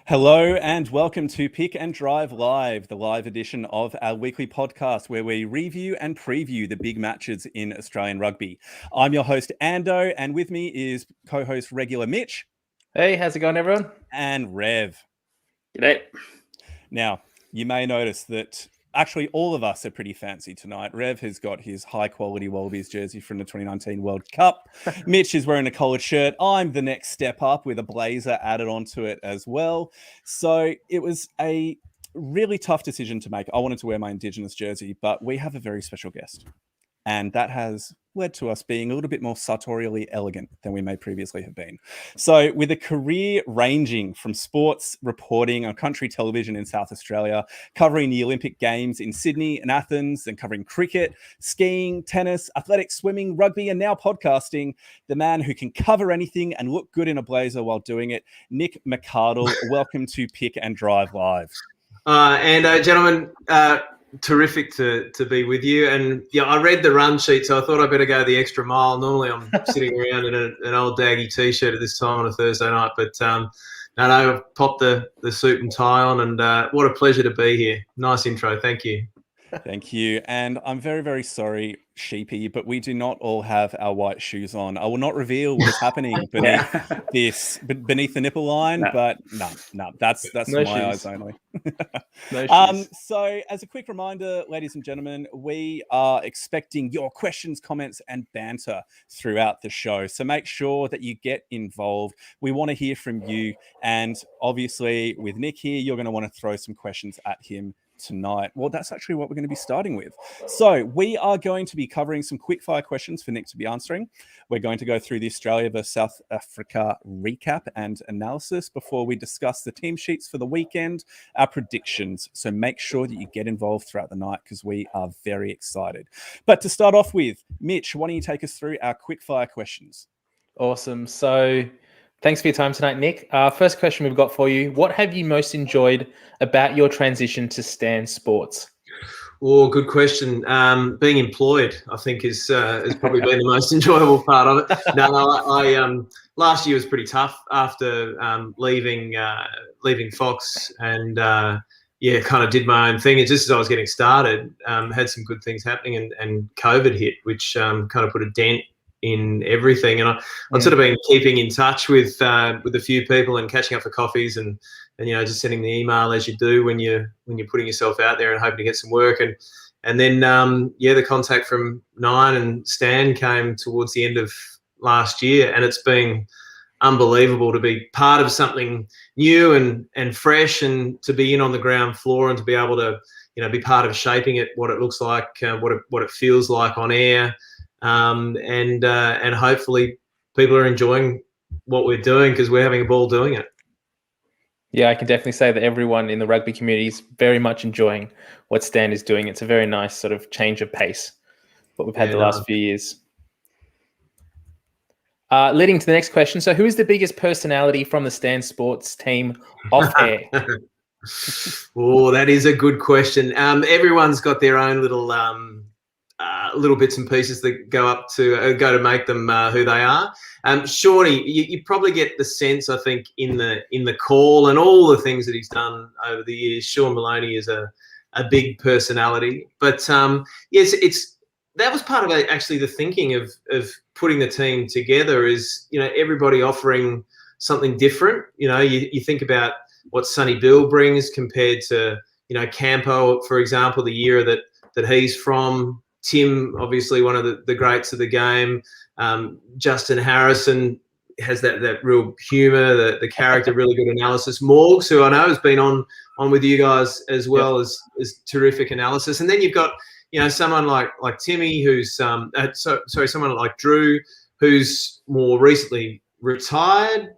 Hello and welcome to Pick and Drive Live, the live edition of our weekly podcast where we review and preview the big matches in Australian rugby. I'm your host, Ando, and with me is co-host regular Mitch. Hey, how's it going, everyone? And Rev. G'day. Now, you may notice that actually all of us are pretty fancy tonight. Rev has got his high-quality Wallabies jersey from the 2019 World Cup. Mitch is wearing a collared shirt. I'm the next step up with a blazer added onto it as well. So it was a really tough decision to make. I wanted to wear my Indigenous jersey, but we have a very special guest. And that has led to us being a little bit more sartorially elegant than we may previously have been. So with a career ranging from sports reporting on country television in South Australia, covering the Olympic Games in Sydney and Athens, and covering cricket, skiing, tennis, athletics, swimming, rugby, and now podcasting, the man who can cover anything and look good in a blazer while doing it, Nick McArdle. Welcome to Pick and Drive Live. Gentlemen, terrific to be with you. And yeah, I read the run sheet, so I thought I'd better go the extra mile. Normally I'm sitting around in an old daggy t-shirt at this time on a Thursday night, but no, I've popped the suit and tie on, and what a pleasure to be here. Nice intro. Thank you. Thank you. And I'm very, very sorry, Sheepy, but we do not all have our white shoes on. I will not reveal what is happening beneath the nipple line, but no, that's No my eyes shoes. only. No shoes. So as a quick reminder, ladies and gentlemen, we are expecting your questions, comments, and banter throughout the show. So make sure that you get involved. We want to hear from you. And obviously with Nick here, you're going to want to throw some questions at him tonight. Well, that's actually what we're going to be starting with. So we are going to be covering some quick fire questions for Nick to be answering. We're going to go through the Australia versus South Africa recap and analysis before we discuss the team sheets for the weekend, our predictions. So make sure that you get involved throughout the night because we are very excited. But to start off with, Mitch, why don't you take us through our quick fire questions? Awesome. So thanks for your time tonight, Nick. First question we've got for you. What have you most enjoyed about your transition to Stan Sports? Oh, good question. Being employed, I think, has probably been the most enjoyable part of it. I last year was pretty tough after leaving Fox, and kind of did my own thing. It's just as I was getting started, had some good things happening, and COVID hit, which kind of put a dent in everything. And I'd sort of been keeping in touch with a few people and catching up for coffees and just sending the email as you do when you're putting yourself out there and hoping to get some work. And then the contact from Nine and Stan came towards the end of last year, and it's been unbelievable to be part of something new and fresh, and to be in on the ground floor and to be able to be part of shaping it, what it looks like, what it feels like on air. And hopefully people are enjoying what we're doing because we're having a ball doing it. Yeah, I can definitely say that everyone in the rugby community is very much enjoying what Stan is doing. It's a very nice sort of change of pace, what we've had the last few years. Leading to the next question. So who is the biggest personality from the Stan Sports team off air? Oh, that is a good question. Everyone's got their own little bits and pieces that go to make them who they are. Shawnee, you probably get the sense, I think, in the call and all the things that he's done over the years. Sean Maloney is a big personality, but yes, that was part of actually the thinking of putting the team together. Is everybody offering something different. You think about what Sonny Bill brings compared to Campo, for example, the year that he's from. Tim, obviously one of the greats of the game. Justin Harrison has that real humour, the character, really good analysis. Morgs, who I know has been on with you guys as well, as terrific analysis. And then you've got someone like Timmy, who's someone like Drew, who's more recently retired.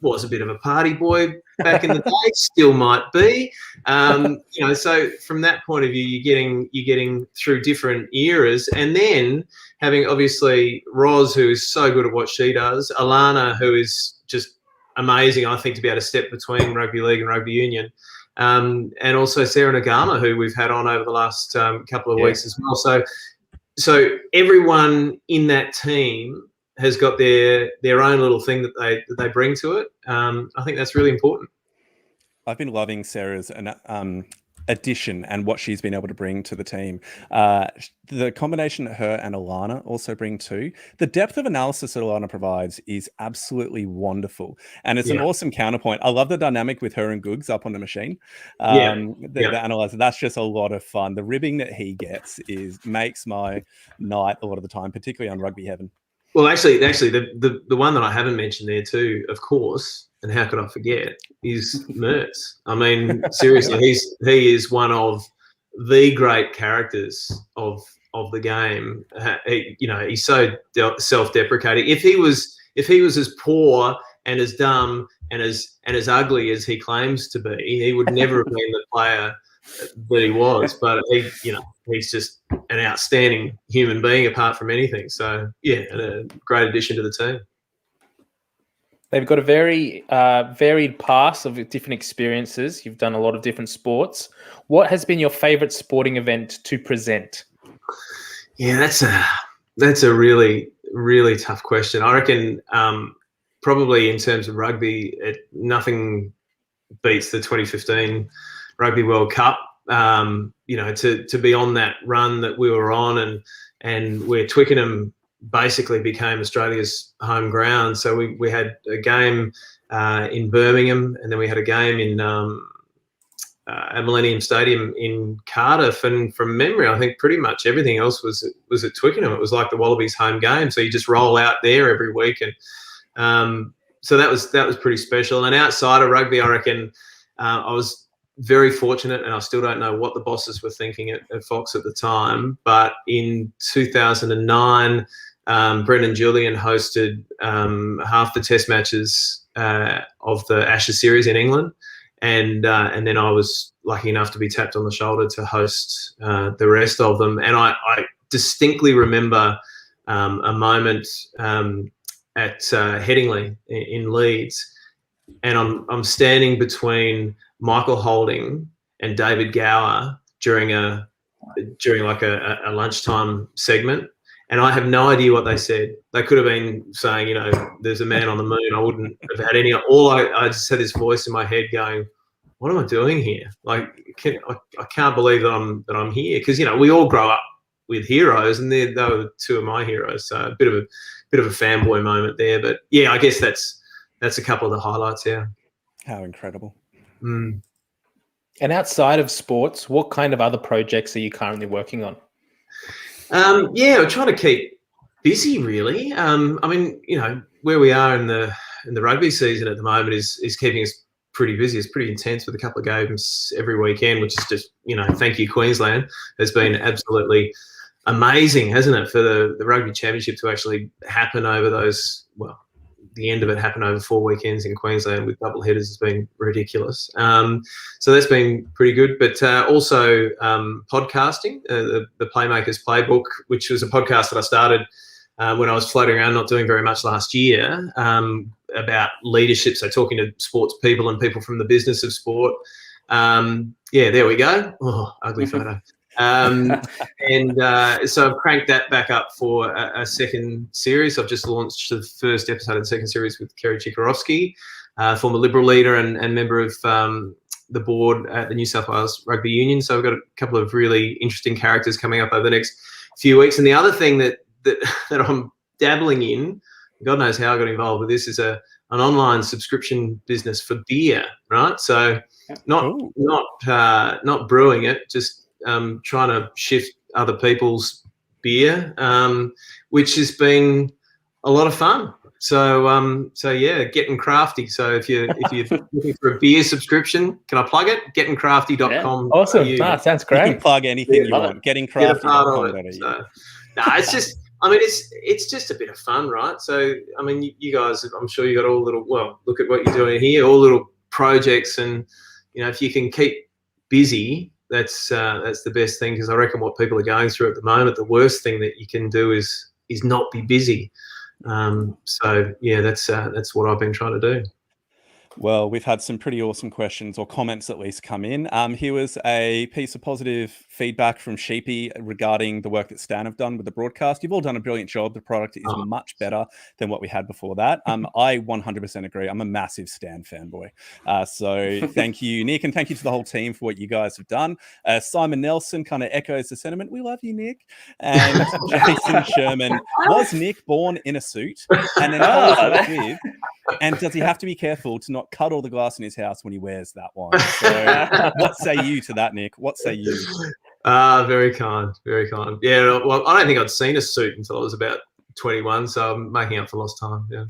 Was a bit of a party boy back in the day, still might be. So from that point of view, you're getting through different eras, and then having obviously Roz, who is so good at what she does, Alana, who is just amazing, I think, to be able to step between rugby league and rugby union, and also Sarah Nagama, who we've had on over the last couple of weeks as well. So everyone in that team has got their own little thing that they bring to it. I think that's really important. I've been loving Sarah's addition and what she's been able to bring to the team. The combination that her and Alana also bring too, the depth of analysis that Alana provides is absolutely wonderful. And it's an awesome counterpoint. I love the dynamic with her and Googs up on the machine. The analyzer, that's just a lot of fun. The ribbing that he gets makes my night a lot of the time, particularly on Rugby Heaven. Well, actually, the one that I haven't mentioned there too, of course, and how could I forget, is Mertz. I mean, seriously, he is one of the great characters of the game. He's so self-deprecating. If he was as poor and as dumb and as ugly as he claims to be, he would never have been the player that he was. But he's just an outstanding human being apart from anything. So yeah, a great addition to the team. They've got a very varied past of different experiences. You've done a lot of different sports. What has been your favourite sporting event to present? Yeah, that's a really, really tough question. I reckon probably in terms of rugby, nothing beats the 2015 Rugby World Cup. To be on that run that we were on, and where Twickenham basically became Australia's home ground. So we had a game in Birmingham, and then we had a game in at Millennium Stadium in Cardiff. And from memory, I think pretty much everything else was at Twickenham. It was like the Wallabies' home game. So you just roll out there every week, and so that was pretty special. And outside of rugby, I reckon I was very fortunate, and I still don't know what the bosses were thinking at Fox at the time, but in 2009, Brendan Julian hosted half the test matches of the Ashes series in England, and then I was lucky enough to be tapped on the shoulder to host the rest of them. And I distinctly remember a moment at Headingley in Leeds, and I'm standing between Michael Holding and David Gower during like a lunchtime segment, and I have no idea what they said. They could have been saying, there's a man on the moon. I wouldn't have had any. I just had this voice in my head going, "What am I doing here? Like, I can't believe that I'm here." Because we all grow up with heroes, and they were two of my heroes. So a bit of a fanboy moment there. But yeah, I guess that's a couple of the highlights. Yeah. How incredible. Mm. And outside of sports, what kind of other projects are you currently working on? We're trying to keep busy, really. I mean, where we are in the rugby season at the moment is keeping us pretty busy. It's pretty intense with a couple of games every weekend, which is just, thank you, Queensland. Has been absolutely amazing, hasn't it, for the Rugby Championship to actually happen over those, the end of it happened over 4 weekends in Queensland with double headers has been ridiculous. So that's been pretty good. But also podcasting, the Playmakers Playbook, which was a podcast that I started when I was floating around not doing very much last year, about leadership, so talking to sports people and people from the business of sport. There we go. Oh, ugly photo. So I've cranked that back up for a second series. I've just launched the first episode of the second series with Kerry Chikarovsky, former Liberal leader and member of the board at the New South Wales Rugby Union. So I've got a couple of really interesting characters coming up over the next few weeks. And the other thing that I'm dabbling in, God knows how I got involved with this, is an online subscription business for beer, right? So not brewing it, just trying to shift other people's beer, which has been a lot of fun. So yeah, getting crafty. So if you're looking for a beer subscription, can I plug it? Gettingcrafty.com. Yeah, awesome. Sounds great. You can plug anything you want. Gettingcrafty.com. It's just a bit of fun, right? So I mean, you guys, I'm sure you got all little. Well, look at what you're doing here, all little projects, and if you can keep busy, that's the best thing, because I reckon what people are going through at the moment, the worst thing that you can do is not be busy. So yeah, that's what I've been trying to do. Well, we've had some pretty awesome questions or comments at least come in. Here was a piece of positive feedback from Sheepy regarding the work that Stan have done with the broadcast. You've all done a brilliant job. The product is much better than what we had before that. I 100% agree. I'm a massive Stan fanboy. So thank you, Nick, and thank you to the whole team for what you guys have done. Simon Nelson kind of echoes the sentiment. We love you, Nick. And Jason Sherman, was Nick born in a suit? And then follows it up with, and does he have to be careful to not cut all the glass in his house when he wears that one? So what say you to that, Nick? What say you? Very kind, very kind. Yeah, well, I don't think I'd seen a suit until I was about 21, so I'm making up for lost time. Yeah.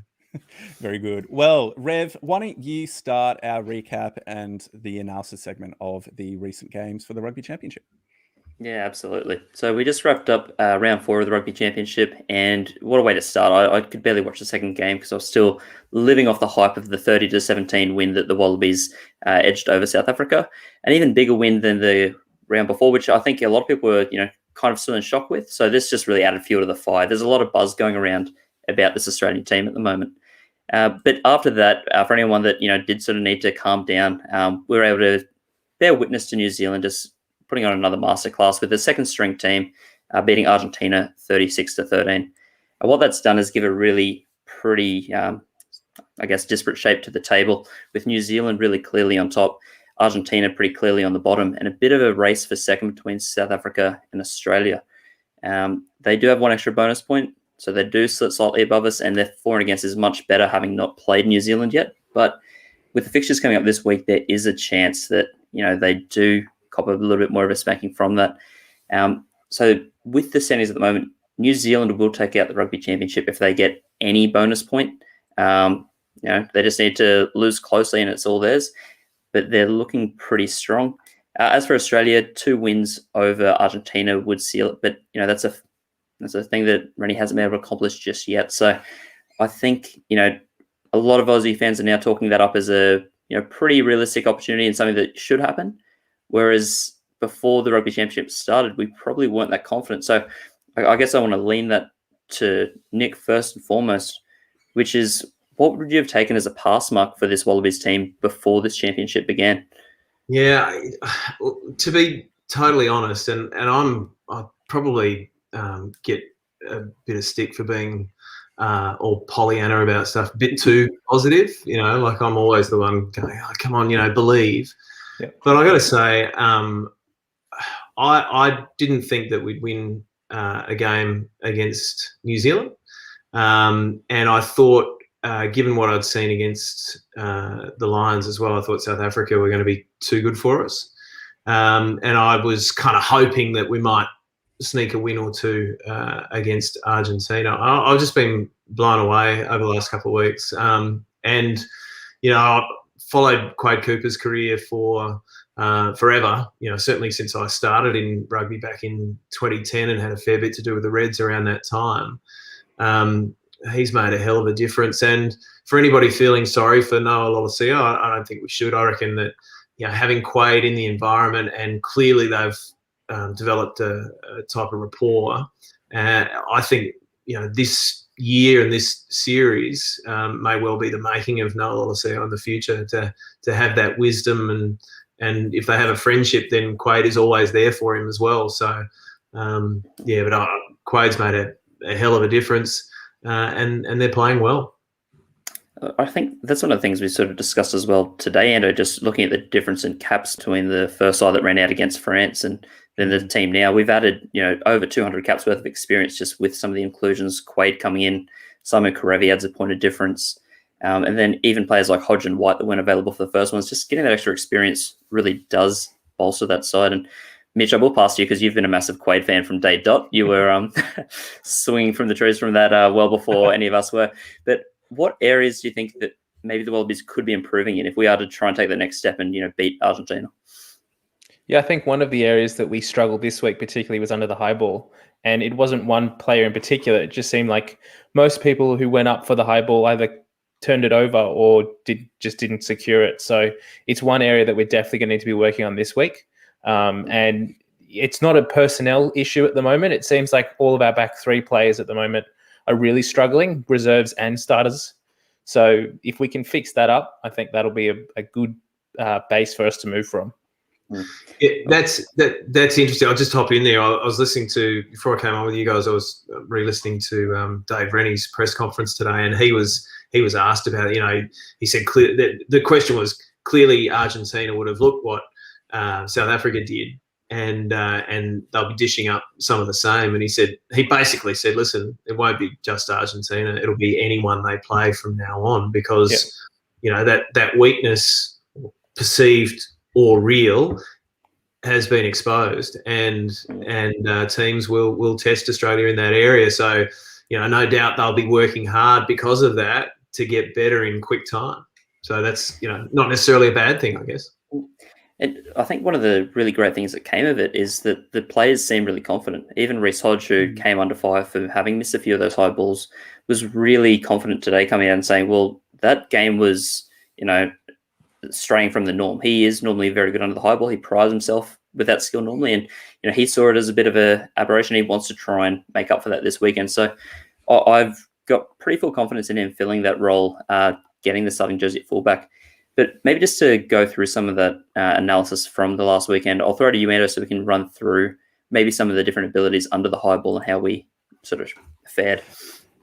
Very good. Well, Rev, why don't you start our recap and the analysis segment of the recent games for the Rugby Championship? Yeah, absolutely. So we just wrapped up round 4 of the Rugby Championship, and what a way to start. I could barely watch the second game because I was still living off the hype of the 30-17 win that the Wallabies edged over South Africa. An even bigger win than the round before, which I think a lot of people were, kind of still in shock with. So this just really added fuel to the fire. There's a lot of buzz going around about this Australian team at the moment. But after that, for anyone that, did sort of need to calm down, we were able to bear witness to New Zealand just putting on another masterclass with the second string team beating Argentina 36-13. And what that's done is give a really pretty, disparate shape to the table, with New Zealand really clearly on top, Argentina pretty clearly on the bottom, and a bit of a race for second between South Africa and Australia. They do have one extra bonus point, so they do sit slightly above us, and their for and against is much better, having not played New Zealand yet. But with the fixtures coming up this week, there is a chance that, they do cop a little bit more of a spanking from that. So with the settings at the moment, New Zealand will take out the Rugby Championship if they get any bonus point. They just need to lose closely and it's all theirs. But they're looking pretty strong. As for Australia, 2 wins over Argentina would seal it. But, that's a thing that Rennie hasn't been able to accomplish just yet. So I think, a lot of Aussie fans are now talking that up as a pretty realistic opportunity and something that should happen. Whereas before the Rugby Championship started, we probably weren't that confident. So I guess I want to lean that to Nick first and foremost, which is, what would you have taken as a pass mark for this Wallabies team before this championship began? Yeah, to be totally honest, and I probably get a bit of stick for being all Pollyanna about stuff, a bit too positive, like I'm always the one going, oh, come on, believe. Yep. But I got to say, I didn't think that we'd win a game against New Zealand. And I thought, given what I'd seen against the Lions as well, I thought South Africa were going to be too good for us. And I was kind of hoping that we might sneak a win or two against Argentina. I've just been blown away over the last couple of weeks. And, I followed Quade Cooper's career for forever, certainly since I started in rugby back in 2010 and had a fair bit to do with the Reds around that time. He's made a hell of a difference. And for anybody feeling sorry for Noah Lolesio, I don't think we should. I reckon that, having Quade in the environment, and clearly they've developed a type of rapport. I think, this year and this series may well be the making of Noah Lolesio in the future, to have that wisdom, and if they have a friendship, then Quade is always there for him as well. So, but Quade's made a hell of a difference, and they're playing well. I think that's one of the things we sort of discussed as well today, Ando, just looking at the difference in caps between the first side that ran out against France and then the team now. We've added, over 200 caps worth of experience just with some of the inclusions. Quade coming in, Simon Karevi adds a point of difference. And then even players like Hodge and White that weren't available for the first ones, just getting that extra experience really does bolster that side. And Mitch, I will pass you because you've been a massive Quade fan from day dot. You were swinging from the trees from that well before any of us were. But what areas do you think that maybe the Wallabies could be improving in if we are to try and take the next step and, beat Argentina? Yeah, I think one of the areas that we struggled this week particularly was under the high ball. And it wasn't one player in particular. It just seemed like most people who went up for the high ball either turned it over or didn't secure it. So it's one area that we're definitely going to need to be working on this week. And it's not a personnel issue at the moment. It seems like all of our back 3 players at the moment are really struggling, reserves and starters. So if we can fix that up, I think that'll be a good base for us to move from. Yeah, that's interesting. I'll just hop in there. I was listening to, before I came on with you guys, I was re-listening to Dave Rennie's press conference today, and he was asked about it. You know, he said the question was, clearly Argentina would have looked what South Africa did, and they'll be dishing up some of the same. And he basically said, listen, it won't be just Argentina; it'll be anyone they play from now on, because you know that weakness, perceived or real, has been exposed, and teams will test Australia in that area. So, you know, no doubt they'll be working hard because of that to get better in quick time. So that's, you know, not necessarily a bad thing, I guess. And I think one of the really great things that came of it is that the players seem really confident. Even Reece Hodge, who came under fire for having missed a few of those high balls, was really confident today, coming out and saying, well, that game was, you know, straying from the norm. He is normally very good under the high ball. He prides himself with that skill normally, and you know, he saw it as a bit of a aberration. He wants to try and make up for that this weekend. So I've got pretty full confidence in him filling that role, getting the starting jersey at fullback. But maybe just to go through some of that analysis from the last weekend, I'll throw to you, Ando, so we can run through maybe some of the different abilities under the high ball and how we sort of fared.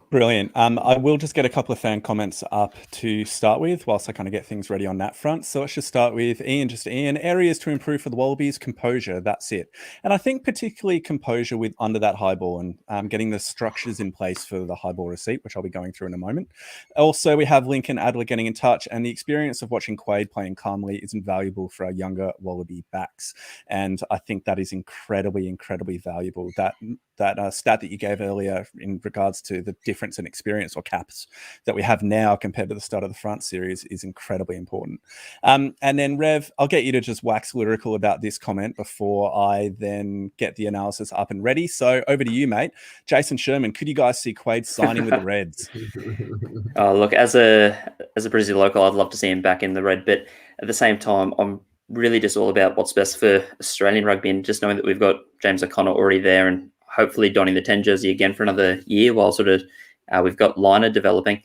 Brilliant. I will just get a couple of fan comments up to start with whilst I kind of get things ready on that front. So let's just start with Ian. Just Ian, areas to improve for the Wallabies: composure. That's it. And I think particularly composure with under that high ball and getting the structures in place for the high ball receipt, which I'll be going through in a moment. Also, we have Lincoln Adler getting in touch, and the experience of watching Quade playing calmly is invaluable for our younger Wallaby backs. And I think that is incredibly, incredibly valuable. That stat that you gave earlier in regards to the difference in experience or caps that we have now compared to the start of the front series is incredibly important. And then Rev, I'll get you to just wax lyrical about this comment before I then get the analysis up and ready. So over to you, mate. Jason Sherman, could you guys see Quade signing with the Reds? Oh, look, as a Brizzy local, I'd love to see him back in the red, but at the same time, I'm really just all about what's best for Australian rugby, and just knowing that we've got James O'Connor already there and hopefully donning the 10 jersey again for another year while sort of we've got Liner developing.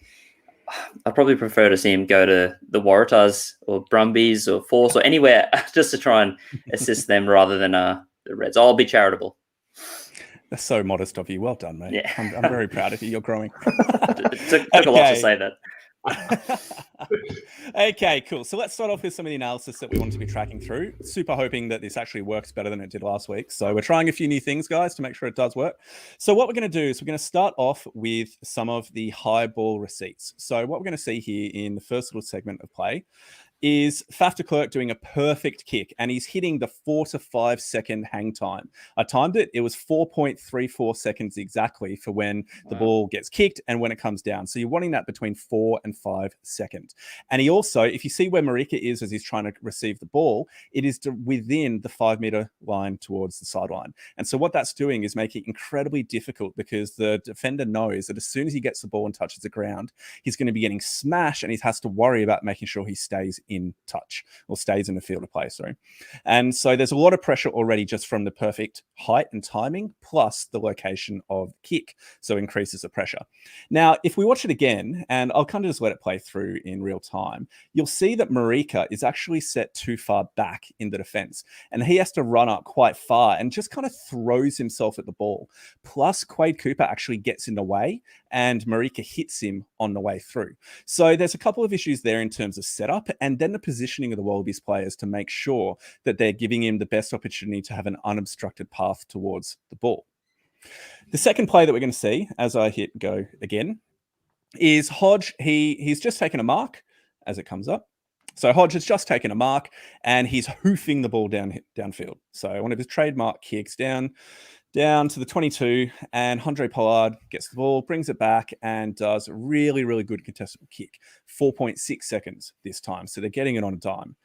I'd probably prefer to see him go to the Waratahs or Brumbies or Force or anywhere just to try and assist them rather than the Reds. I'll be charitable. That's so modest of you. Well done, mate. Yeah. I'm very proud of you. You're growing. It took a lot to say that. Okay, cool. So let's start off with some of the analysis that we want to be tracking through. Super hoping that this actually works better than it did last week. So we're trying a few new things, guys, to make sure it does work. So what we're going to do is we're going to start off with some of the high ball receipts. So what we're going to see here in the first little segment of play is Faf de Klerk doing a perfect kick, and he's hitting the 4 to 5 second hang time. I timed it. It was 4.34 seconds exactly for when the ball gets kicked and when it comes down. So you're wanting that between 4 and 5 seconds. And he also, if you see where Marika is as he's trying to receive the ball, it is within the 5 meter line towards the sideline. And so what that's doing is making it incredibly difficult, because the defender knows that as soon as he gets the ball and touches the ground, he's going to be getting smashed, and he has to worry about making sure he stays in touch or stays in the field of play. Sorry. And so there's a lot of pressure already just from the perfect height and timing, plus the location of the kick. So increases the pressure. Now, if we watch it again, and I'll kind of just let it play through in real time, you'll see that Marika is actually set too far back in the defense, and he has to run up quite far and just kind of throws himself at the ball. Plus, Quade Cooper actually gets in the way, and Marika hits him on the way through. So there's a couple of issues there in terms of setup, and then the positioning of the Wallabies players to make sure that they're giving him the best opportunity to have an unobstructed path towards the ball. The second play that we're going to see as I hit go again is Hodge. He's just taken a mark as it comes up. So Hodge has just taken a mark and he's hoofing the ball downfield. So one of his trademark kicks down to the 22, and Andre Pollard gets the ball, brings it back, and does a really, really good contestable kick. 4.6 seconds this time. So they're getting it on a dime.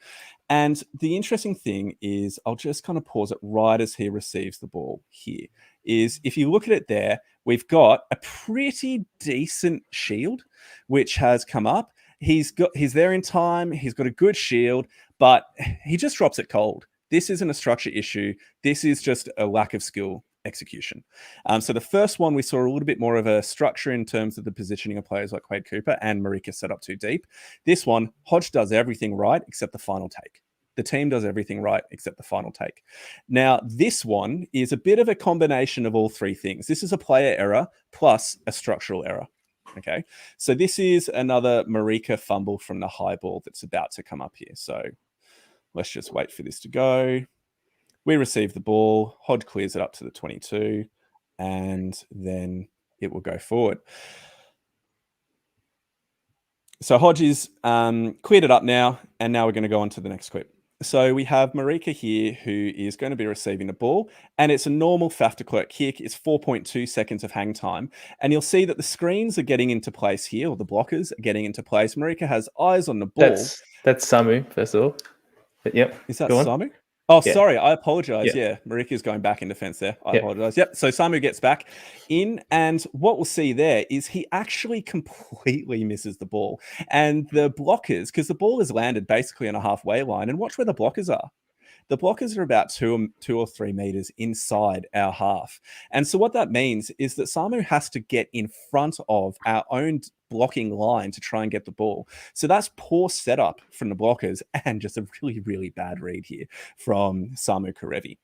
And the interesting thing is, I'll just kind of pause it right as he receives the ball here, is if you look at it there, we've got a pretty decent shield, which has come up. He's there in time. He's got a good shield, but he just drops it cold. This isn't a structure issue. This is just a lack of skill execution. So the first one, we saw a little bit more of a structure in terms of the positioning of players like Quade Cooper, and Marika set up too deep. This one, Hodge does everything right except the final take. The team does everything right except the final take. Now, this one is a bit of a combination of all three things. This is a player error plus a structural error. Okay, so this is another Marika fumble from the high ball that's about to come up here. So let's just wait for this to go. We receive the ball. Hodge clears it up to the 22, and then it will go forward. So Hodge is cleared it up now, and now we're going to go on to the next clip. So we have Marika here, who is going to be receiving the ball, and it's a normal Faf de Klerk kick. It's 4.2 seconds of hang time, and you'll see that the screens are getting into place here, or the blockers are getting into place. Marika has eyes on the ball. That's Samu, first of all. But yep. Is that Samu? Oh, yeah. Sorry. I apologize. Yeah. Marika's going back in defense there. I apologize. Yep. So Samu gets back in, and what we'll see there is he actually completely misses the ball. And the blockers, because the ball is landed basically on a halfway line, and watch where the blockers are. The blockers are about 2 or 3 meters inside our half. And so what that means is that Samu has to get in front of our own blocking line to try and get the ball. So that's poor setup from the blockers and just a really, really bad read here from Samu Karevi.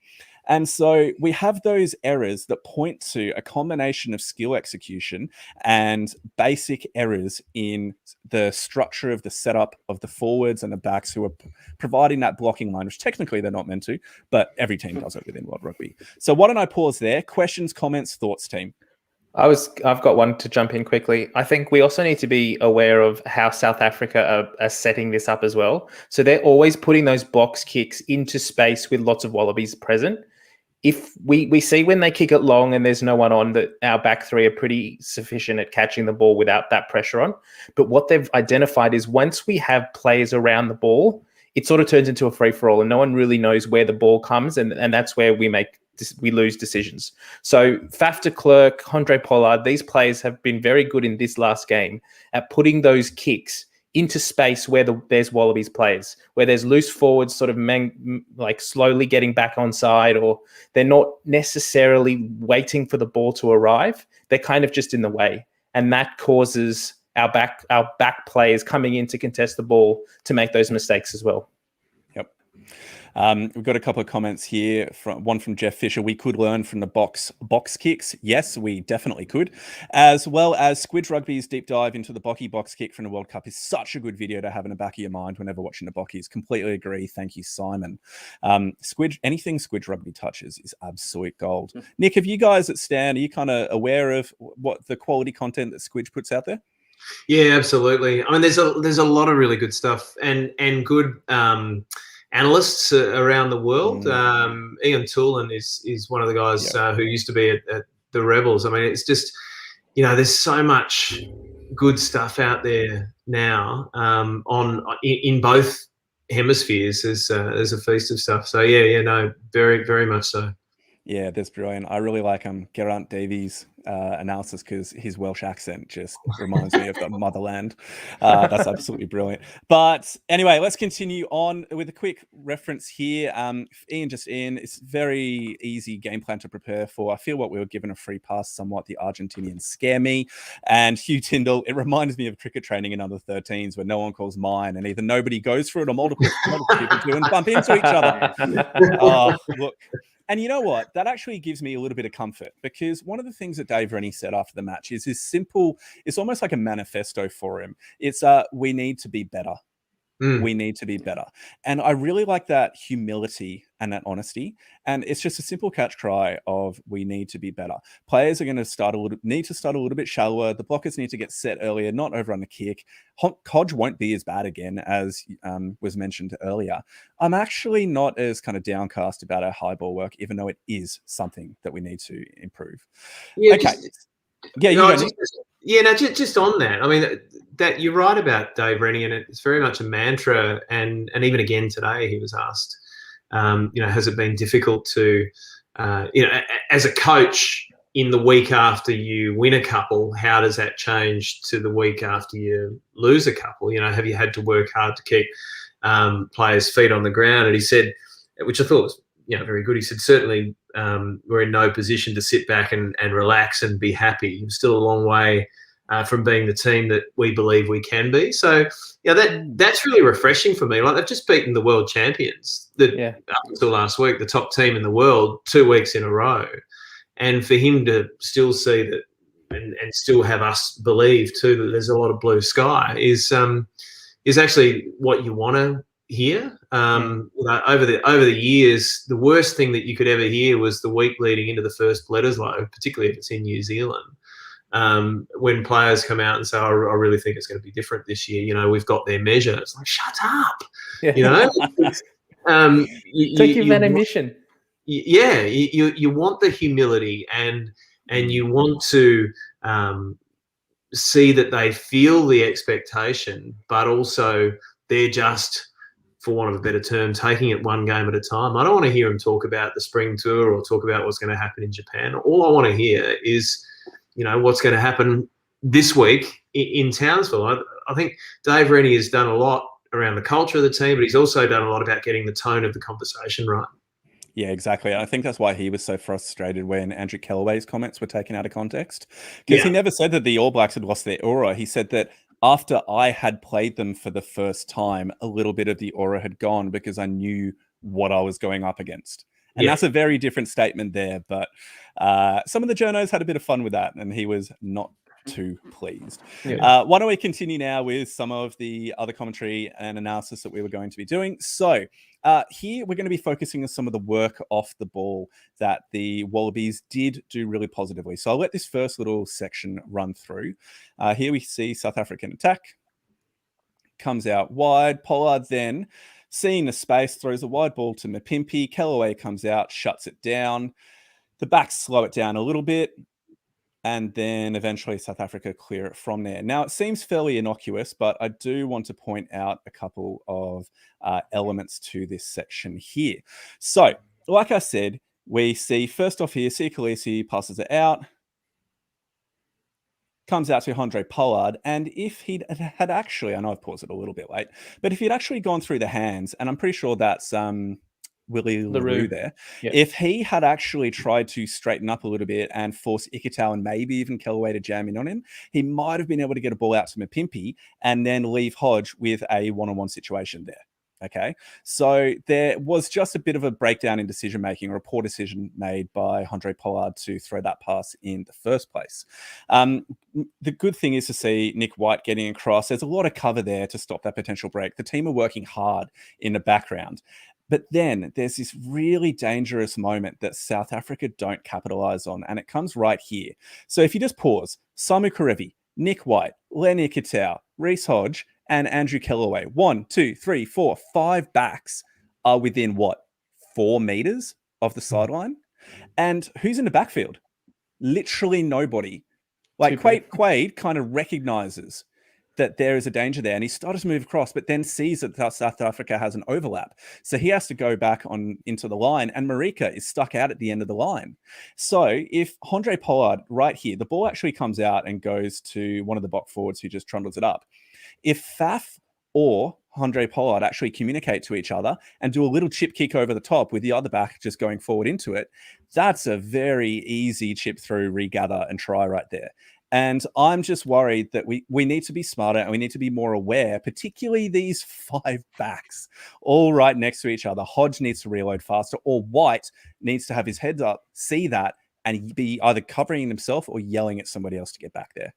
And so we have those errors that point to a combination of skill execution and basic errors in the structure of the setup of the forwards and the backs who are providing that blocking line, which technically they're not meant to, but every team does it within World Rugby. So why don't I pause there? Questions, comments, thoughts, team? I've got one to jump in quickly. I think we also need to be aware of how South Africa are setting this up as well. So they're always putting those box kicks into space with lots of Wallabies present. If we see when they kick it long and there's no one on, that our back three are pretty sufficient at catching the ball without that pressure on. But what they've identified is once we have players around the ball, it sort of turns into a free-for-all and no one really knows where the ball comes, and that's where we lose decisions. So Faf de Klerk, Andre Pollard, these players have been very good in this last game at putting those kicks into space where there's Wallabies players, where there's loose forwards sort of like slowly getting back on side, or they're not necessarily waiting for the ball to arrive. They're kind of just in the way. And that causes our back players coming in to contest the ball to make those mistakes as well. Yep. We've got a couple of comments here. One from Jeff Fisher. We could learn from the box kicks. Yes, we definitely could. As well as Squidge Rugby's deep dive into the Bocky box kick from the World Cup is such a good video to have in the back of your mind whenever watching the Bockies. Completely agree. Thank you, Simon. Anything Squidge Rugby touches is absolute gold. Nick, have you guys at Stan, are you kind of aware of what the quality content that Squidge puts out there? Yeah, absolutely. I mean, there's a lot of really good stuff and good analysts around the world. Ian Toolan is one of the guys who used to be at the Rebels. I mean, it's just, there's so much good stuff out there now in both hemispheres. There's a feast of stuff. So no, very, very much so. Yeah, that's brilliant. I really like Geraint Davies' analysis because his Welsh accent just reminds me of the motherland. That's absolutely brilliant. But anyway, let's continue on with a quick reference here. Ian just in, it's very easy game plan to prepare for. I feel what we were given a free pass somewhat. The Argentinians scare me. And Hugh Tyndall, it reminds me of cricket training in under 13s where no one calls mine and either nobody goes for it or multiple people do and bump into each other. Look. And you know what? That actually gives me a little bit of comfort because one of the things that Dave Rennie said after the match is simple. It's almost like a manifesto for him. It's we need to be better. We need to be better. And I really like that humility and that honesty. And it's just a simple catch cry of we need to be better. Players are going to need to start a little bit shallower. The blockers need to get set earlier, not over on the kick. Hodge won't be as bad again as was mentioned earlier. I'm actually not as kind of downcast about our high ball work, even though it is something that we need to improve. Yeah, okay. Just on that. I mean, that you're right about Dave Rennie, and it's very much a mantra. And even again today, he was asked, has it been difficult to, as a coach in the week after you win a couple, how does that change to the week after you lose a couple? Have you had to work hard to keep players' feet on the ground? And he said, which I thought was, very good. He said, certainly we're in no position to sit back and relax and be happy. We're still a long way from being the team that we believe we can be. So, that's really refreshing for me. Like, they've just beaten the world champions up until last week, the top team in the world, 2 weeks in a row. And for him to still see that and still have us believe too that there's a lot of blue sky is actually what you want to hear. Over the years, the worst thing that you could ever hear was the week leading into the first Bledisloe, particularly if it's in New Zealand. When players come out and say, I really think it's going to be different this year. We've got their measure. It's like, shut up. Yeah. Take your venemission. You want the humility and you want to see that they feel the expectation, but also they're just, for want of a better term, taking it one game at a time. I don't want to hear them talk about the spring tour or talk about what's going to happen in Japan. All I want to hear is, what's going to happen this week in Townsville. I think Dave Rennie has done a lot around the culture of the team, but he's also done a lot about getting the tone of the conversation right. Yeah, exactly. I think that's why he was so frustrated when Andrew Kellaway's comments were taken out of context, because he never said that the All Blacks had lost their aura. He said that after I had played them for the first time, a little bit of the aura had gone because I knew what I was going up against. And that's a very different statement there. But some of the journos had a bit of fun with that, and he was not too pleased. Why don't we continue now with some of the other commentary and analysis that we were going to be doing. So here we're going to be focusing on some of the work off the ball that the Wallabies did do really positively. So I'll let this first little section run through. Here we see South African attack. Comes out wide. Pollard then, seeing the space, throws a wide ball to Mapimpi. Kellaway comes out, shuts it down. The backs slow it down a little bit. And then eventually South Africa clear it from there. Now, it seems fairly innocuous, but I do want to point out a couple of elements to this section here. So, like I said, we see first off here, Khaleesi passes it out, comes out to Handré Pollard, and if he had actually, I know I've paused it a little bit late, but if he'd actually gone through the hands, and I'm pretty sure that's Willie LaRue there. Yep. If he had actually tried to straighten up a little bit and force Ikitau and maybe even Kellaway to jam in on him, he might have been able to get a ball out to Mapimpi and then leave Hodge with a one-on-one situation there. Okay, so there was just a bit of a breakdown in decision-making, or a poor decision made by Handré Pollard to throw that pass in the first place. The good thing is to see Nick White getting across. There's a lot of cover there to stop that potential break. The team are working hard in the background. But then there's this really dangerous moment that South Africa don't capitalize on, and it comes right here. So if you just pause, Samu Kerevi, Nick White, Len Ikitau, Reece Hodge, and Andrew Kellaway, 1, 2, 3, 4, 5 backs are within 4 meters of the sideline? And who's in the backfield? Literally nobody. Like Quaid kind of recognizes that there is a danger there, and he started to move across, but then sees that South Africa has an overlap. So he has to go back on into the line, and Marika is stuck out at the end of the line. So if Handré Pollard right here, the ball actually comes out and goes to one of the box forwards who just trundles it up. If Faf or Handré Pollard actually communicate to each other and do a little chip kick over the top with the other back just going forward into it, that's a very easy chip through, regather, and try right there. And I'm just worried that we need to be smarter and we need to be more aware, particularly these 5 backs all right next to each other. Hodge needs to reload faster, or White needs to have his head up, see that, and be either covering himself or yelling at somebody else to get back there.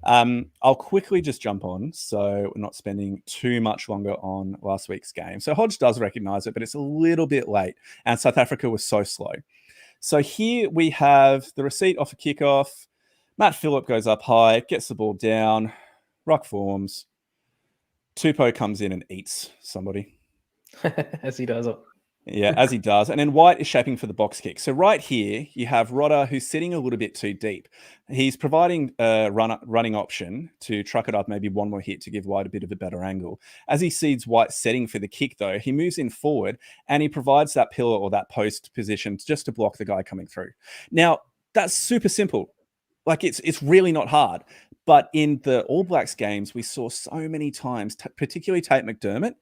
I'll quickly just jump on, so we're not spending too much longer on last week's game. So Hodge does recognize it, but it's a little bit late, and South Africa was so slow. So here we have the receipt off a kickoff. Matt Phillip goes up high, gets the ball down, ruck forms. Tupou comes in and eats somebody. As he does. Yeah, as he does. And then White is shaping for the box kick. So right here, you have Rodder, who's sitting a little bit too deep. He's providing a running option to truck it up maybe one more hit to give White a bit of a better angle. As he sees White setting for the kick, though, he moves in forward and he provides that pillar or that post position just to block the guy coming through. Now, that's super simple. Like, it's really not hard. But in the All Blacks games, we saw so many times, particularly Tate McDermott,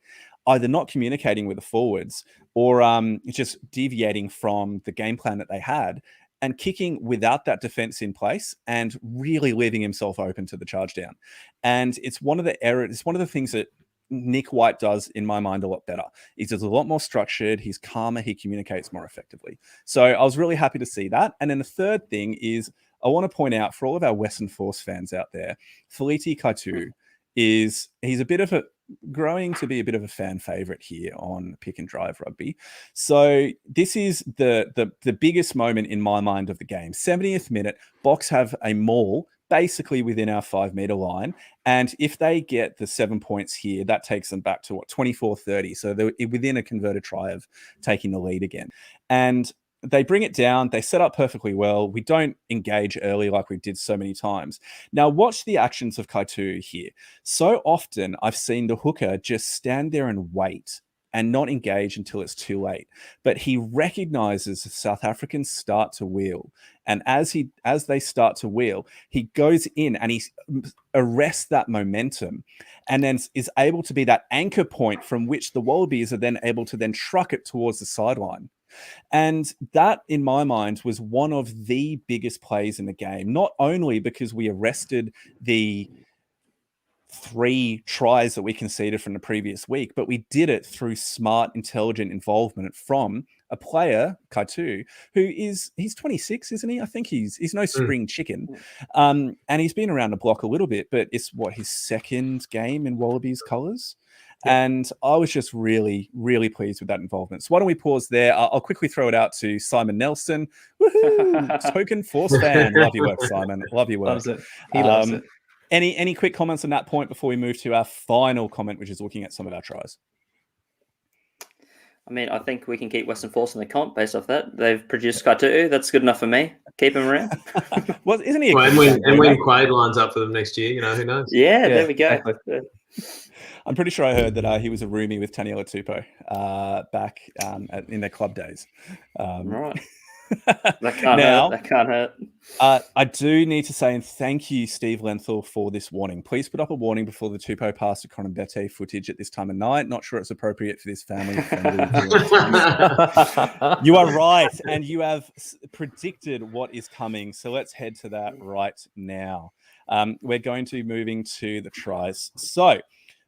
either not communicating with the forwards or just deviating from the game plan that they had and kicking without that defense in place and really leaving himself open to the charge down. And it's one of the errors. It's one of the things that Nick White does, in my mind, a lot better. He's a lot more structured. He's calmer. He communicates more effectively. So I was really happy to see that. And then the third thing is I want to point out for all of our Western Force fans out there, Feleti Kaitu he's a bit of a growing to be a bit of a fan favorite here on Pick and Drive Rugby. So this is the biggest moment in my mind of the game. 70th minute, Boks have a maul basically within our 5 meter line. And if they get the 7 points here, that takes them back to 24-30. So they're within a converted try of taking the lead again. And they bring it down. They set up perfectly well. We don't engage early like we did so many times. Now, watch the actions of Kaitu here. So often I've seen the hooker just stand there and wait and not engage until it's too late. But he recognizes the South Africans start to wheel. And as they start to wheel, he goes in and he arrests that momentum and then is able to be that anchor point from which the Wallabies are then able to then truck it towards the sideline. And that, in my mind, was one of the biggest plays in the game, not only because we arrested the 3 tries that we conceded from the previous week, but we did it through smart, intelligent involvement from a player, Kaitu, he's 26, isn't he? I think he's no spring chicken. And he's been around the block a little bit, but it's his second game in Wallabies colours. And I was just really, really pleased with that involvement. So why don't we pause there? I'll quickly throw it out to Simon Nelson. Woohoo! Token Force fan. Love your work, Simon. Love your work. Loves it. He loves it. Any quick comments on that point before we move to our final comment, which is looking at some of our tries? I mean, I think we can keep Western Force in the comp based off that. They've produced Kaitu. That's good enough for me. Keep him around. Well, isn't he? And when Quade lines up for them next year, who knows? Yeah, there we go. Exactly. I'm pretty sure I heard that he was a roomie with Taniela Tupou back in their club days. Right. That can't hurt. I do need to say and thank you, Steve Lenthal, for this warning. Please put up a warning before the Tupou pass to Cronenbete footage at this time of night. Not sure it's appropriate for this family-friendly viewing. You are right, and you have predicted what is coming. So let's head to that right now. We're going to be moving to the tries. So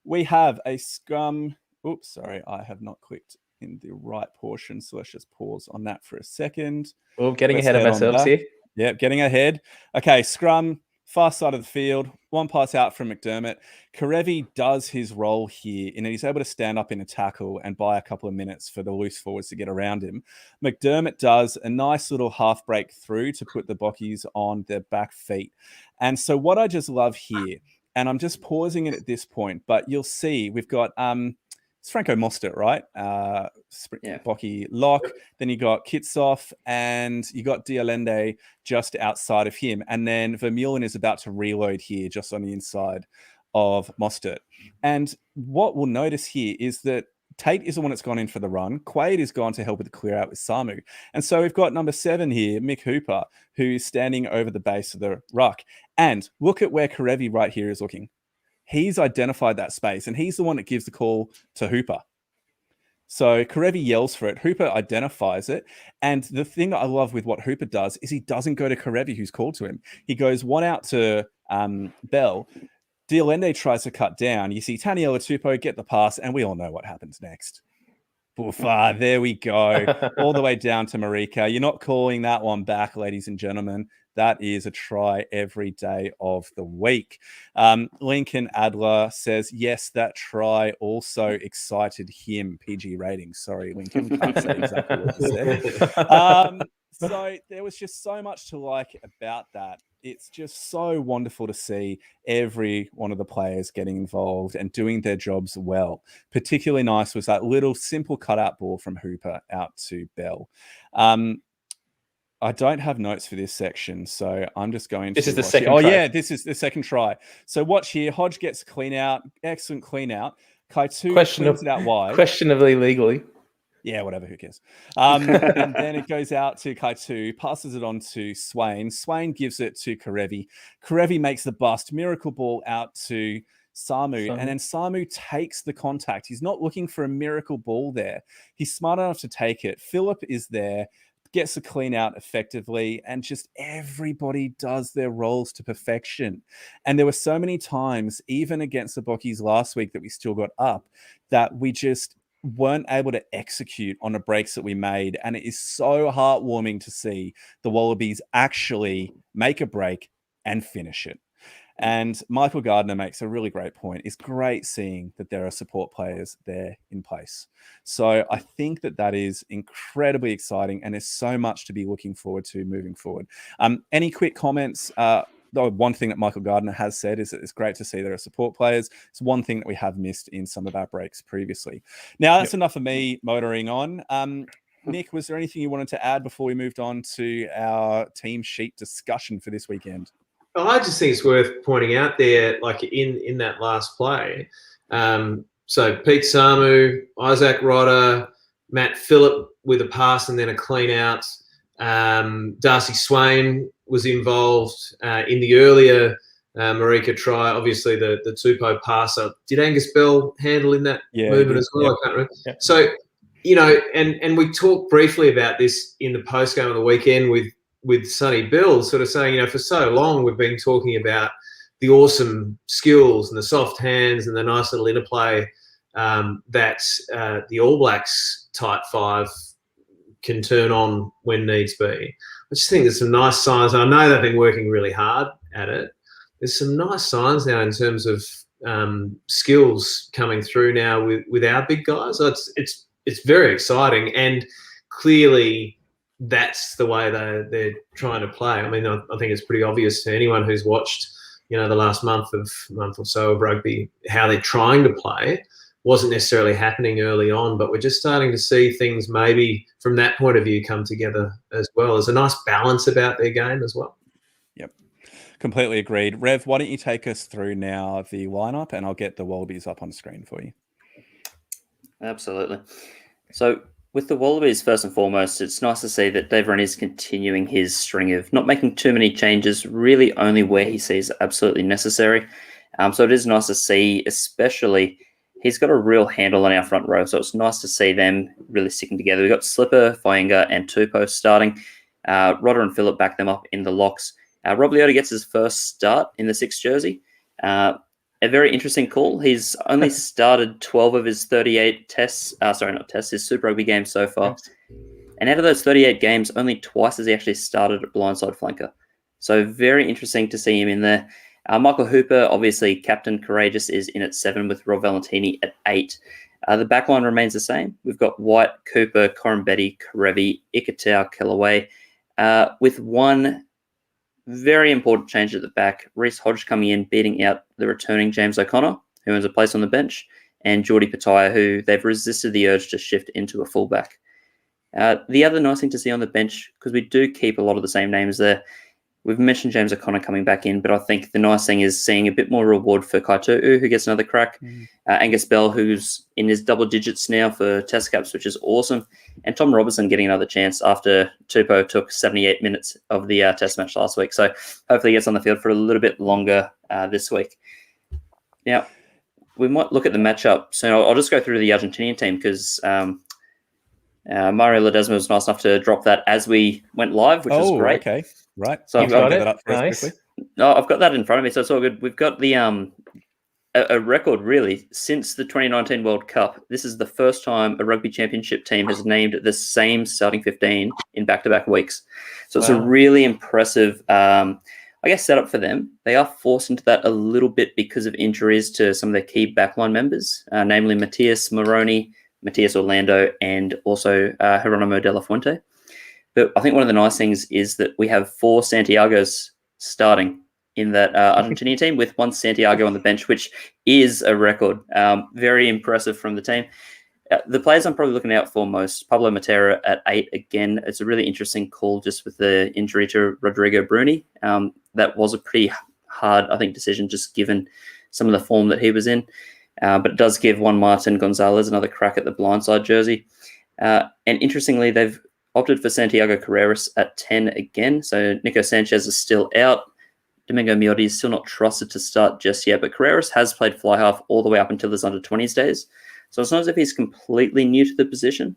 we have a scrum. Oops, sorry, I have not clicked in the right portion. So let's just pause on that for a second. Oh, getting ahead of ourselves here. Yep, getting ahead. Okay, scrum, far side of the field. One pass out from McDermott. Karevi does his role here, and he's able to stand up in a tackle and buy a couple of minutes for the loose forwards to get around him. McDermott does a nice little half break through to put the Bockies on their back feet. And so what I just love here, and I'm just pausing it at this point, but you'll see we've got it's Franco Mostert, right? Bocky lock. Then you got Kitsoff and you got Dialende just outside of him. And then Vermeulen is about to reload here just on the inside of Mostert. And what we'll notice here is that Tate is the one that's gone in for the run. Quade is gone to help with the clear out with Samu. And so we've got number 7 here, Mick Hooper, who's standing over the base of the ruck. And look at where Karevi right here is looking. He's identified that space, and he's the one that gives the call to Hooper. So Karevi yells for it. Hooper identifies it. And the thing that I love with what Hooper does is he doesn't go to Karevi, who's called to him. He goes one out to Bell. Dialende tries to cut down. You see Taniela Tupou get the pass, and we all know what happens next. Boofa, there we go. All the way down to Marika. You're not calling that one back, ladies and gentlemen. That is a try every day of the week. Lincoln Adler says, yes, that try also excited him. PG rating. Sorry, Lincoln. Can't say exactly what you said. So there was just so much to like about that. It's just so wonderful to see every one of the players getting involved and doing their jobs well. Particularly nice was that little simple cutout ball from Hooper out to Bell. I don't have notes for this section, so I'm just going to... This is the second try. Oh, yeah, this is the second try. So watch here. Hodge gets clean out. Excellent clean out. Kaitu cleans it out wide. Questionably legally. Yeah, whatever, who cares? And then it goes out to Kaitu, passes it on to Swain. Swain gives it to Karevi. Karevi makes the bust. Miracle ball out to Samu. And then Samu takes the contact. He's not looking for a miracle ball there. He's smart enough to take it. Philip is there, gets the clean out effectively, and just everybody does their roles to perfection. And there were so many times, even against the Bockies last week, that we still got up, that we just weren't able to execute on the breaks that we made. And it is so heartwarming to see the Wallabies actually make a break and finish it. And Michael Gardner makes a really great point. It's great seeing that there are support players there in place. So I think that is incredibly exciting, and there's so much to be looking forward to moving forward. Any quick comments? One thing that Michael Gardner has said is that it's great to see there are support players. It's one thing that we have missed in some of our breaks previously. Now, that's enough of me motoring on. Nick, was there anything you wanted to add before we moved on to our team sheet discussion for this weekend? I just think it's worth pointing out there, like in that last play. So Pete Samu, Isaac Rodder, Matt Phillip with a pass and then a clean out. Darcy Swain was involved in the earlier Marika try. Obviously, the Tupou passer. Did Angus Bell handle in that movement as well? I can't remember. Yep. So, and we talked briefly about this in the post game of the weekend with Sonny Bill, sort of saying, for so long we've been talking about the awesome skills and the soft hands and the nice little interplay that the All Blacks type 5 can turn on when needs be. I just think there's some nice signs. I know they've been working really hard at it. There's some nice signs now in terms of skills coming through now with our big guys. So it's very exciting, and clearly that's the way they're trying to play. I mean, I think it's pretty obvious to anyone who's watched, the last month or so of rugby, how they're trying to play. Wasn't necessarily happening early on, but we're just starting to see things maybe from that point of view come together as well. There's a nice balance about their game as well. Yep, completely agreed. Rev, why don't you take us through now the lineup, and I'll get the Wallabies up on screen for you. Absolutely. So with the Wallabies, first and foremost, it's nice to see that Dave Rennie is continuing his string of not making too many changes, really only where he sees absolutely necessary. So it is nice to see, especially he's got a real handle on our front row, so it's nice to see them really sticking together. We've got Slipper, Fainga, and Tupou starting. Rodder and Phillip back them up in the locks. Rob Leota gets his first start in the 6th jersey. A very interesting call. He's only started 12 of his 38 tests. His Super Rugby games so far. Yes. And out of those 38 games, only twice has he actually started at blindside flanker. So very interesting to see him in there. Michael Hooper, obviously captain courageous, is in at 7 with Rob Valentini at 8. The backline remains the same. We've got White, Cooper, Corambetti, Karevi, Ikitau, Kellaway, with one very important change at the back. Reece Hodge coming in, beating out the returning James O'Connor, who earns a place on the bench, and Geordie Pataya, who they've resisted the urge to shift into a fullback. The other nice thing to see on the bench, because we do keep a lot of the same names there, we've mentioned James O'Connor coming back in, but I think the nice thing is seeing a bit more reward for Kaitu'u, who gets another crack. Angus Bell, who's in his double digits now for test caps, which is awesome. And Tom Robertson getting another chance after Tupou took 78 minutes of the test match last week. So hopefully he gets on the field for a little bit longer this week. Now, we might look at the matchup. So I'll just go through the Argentinian team because Mario Ledesma was nice enough to drop that as we went live, which is great. Okay. Right. So I've got that up for us quickly. No, I've got that in front of me, so it's all good. We've got the a record really since the 2019 World Cup. This is the first time a rugby championship team has named the same starting 15 in back-to-back weeks. So it's a really impressive, setup for them. They are forced into that a little bit because of injuries to some of their key backline members, namely Matias Moroni, Matias Orlando, and also Geronimo de la Fuente. But I think one of the nice things is that we have 4 Santiagos starting in that Argentinian team with 1 Santiago on the bench, which is a record. Very impressive from the team. The players I'm probably looking out for most, Pablo Matera at 8 again. It's a really interesting call just with the injury to Rodrigo Bruni. That was a pretty hard, I think, decision just given some of the form that he was in. But it does give Juan Martin Gonzalez another crack at the blindside jersey. And interestingly, they've opted for Santiago Carreras at 10 again. So Nico Sanchez is still out. Domingo Miotti is still not trusted to start just yet, but Carreras has played fly half all the way up until his under-20s days. So it's not as if he's completely new to the position.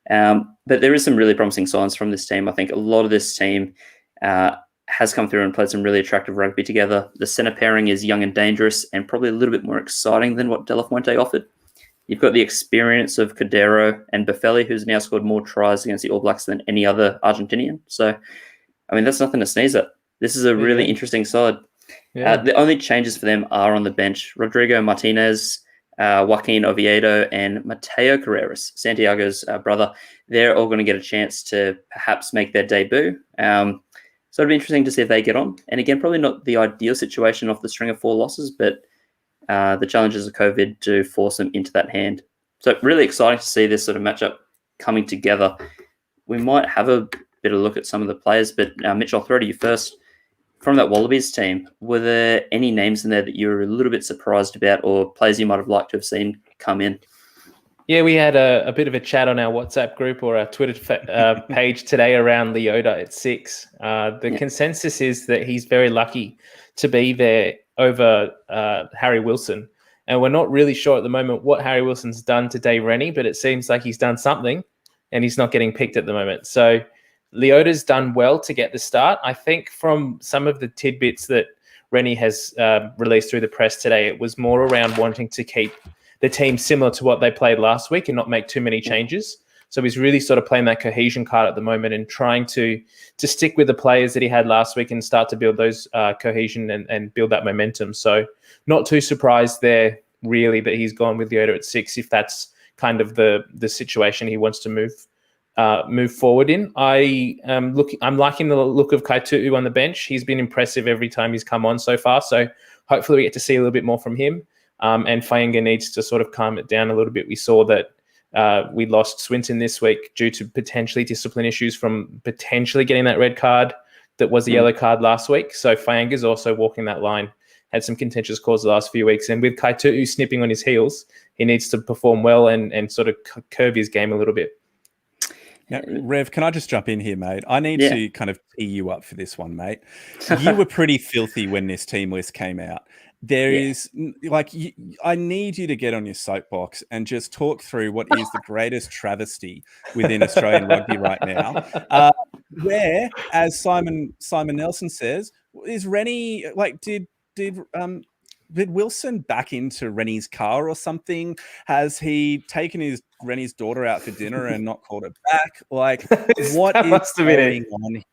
But there is some really promising signs from this team. I think a lot of this team has come through and played some really attractive rugby together. The centre pairing is young and dangerous and probably a little bit more exciting than what De La Fuente offered. You've got the experience of Cordero and Buffelli, who's now scored more tries against the All Blacks than any other Argentinian. So, I mean, that's nothing to sneeze at. This is a really interesting side. Yeah. The only changes for them are on the bench. Rodrigo Martinez, Joaquin Oviedo, and Mateo Carreras, Santiago's brother. They're all going to get a chance to perhaps make their debut. So it'll be interesting to see if they get on. And again, probably not the ideal situation off the string of 4 losses, but the challenges of COVID do force them into that hand. So really exciting to see this sort of matchup coming together. We might have a bit of a look at some of the players, but Mitch, I'll throw to you first. From that Wallabies team, were there any names in there that you were a little bit surprised about, or players you might have liked to have seen come in? Yeah, we had a bit of a chat on our WhatsApp group or our Twitter page today around Leota at 6. The consensus is that he's very lucky to be there over Harry Wilson. And we're not really sure at the moment what Harry Wilson's done to Dave Rennie, but it seems like he's done something and he's not getting picked at the moment. So Leota's done well to get the start. I think from some of the tidbits that Rennie has released through the press today, it was more around wanting to keep the team similar to what they played last week and not make too many changes. So he's really sort of playing that cohesion card at the moment and trying to stick with the players that he had last week and start to build those cohesion and build that momentum. So not too surprised there really that he's gone with Leota at 6 if that's kind of the situation he wants to move forward in. I'm liking the look of Kaitu'u on the bench. He's been impressive every time he's come on so far. So hopefully we get to see a little bit more from him. And Fainga needs to sort of calm it down a little bit. We saw that we lost Swinton this week due to potentially discipline issues from potentially getting that red card that was a yellow card last week. So Fainga's also walking that line. Had some contentious calls the last few weeks. And with Kaitu'u snipping on his heels, he needs to perform well and sort of curve his game a little bit. Now, Rev, can I just jump in here, mate? I need to kind of tee you up for this one, mate. You were pretty filthy when this team list came out. There is I need you to get on your soapbox and just talk through what is the greatest travesty within Australian rugby right now. Where, as Simon Nelson says, is Rennie did Wilson back into Rennie's car or something? Has he taken Rennie's daughter out for dinner and not called it back? Like, what is going on?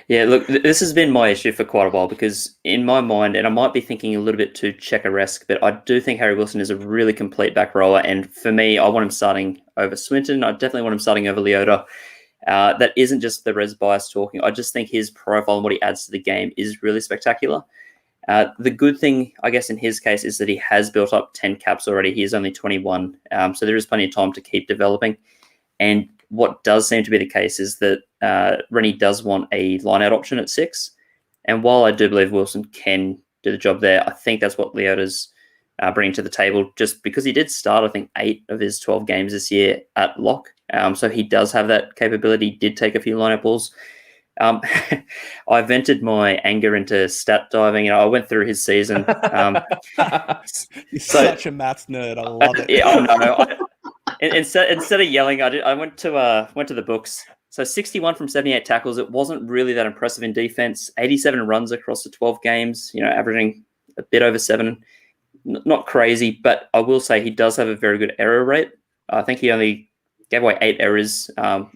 Yeah, look, this has been my issue for quite a while because in my mind, and I might be thinking a little bit too Checker-esque, but I do think Harry Wilson is a really complete back rower. And for me, I want him starting over Swinton. I definitely want him starting over Leota. That isn't just the res bias talking. I just think his profile and what he adds to the game is really spectacular. The good thing, I guess, in his case is that he has built up 10 caps already. He is only 21. So there is plenty of time to keep developing. And what does seem to be the case is that Rennie does want a line-out option at 6. And while I do believe Wilson can do the job there, I think that's what Leota's bringing to the table just because he did start, I think, 8 of his 12 games this year at lock. So he does have that capability, did take a few line-out balls. I vented my anger into stat diving. I went through his season. You're such a maths nerd. I love it. Yeah, I know. Instead of yelling, I went to the books. So 61 from 78 tackles. It wasn't really that impressive in defense. 87 runs across the 12 games. averaging a bit over 7. Not crazy, but I will say he does have a very good error rate. I think he only gave away 8 errors,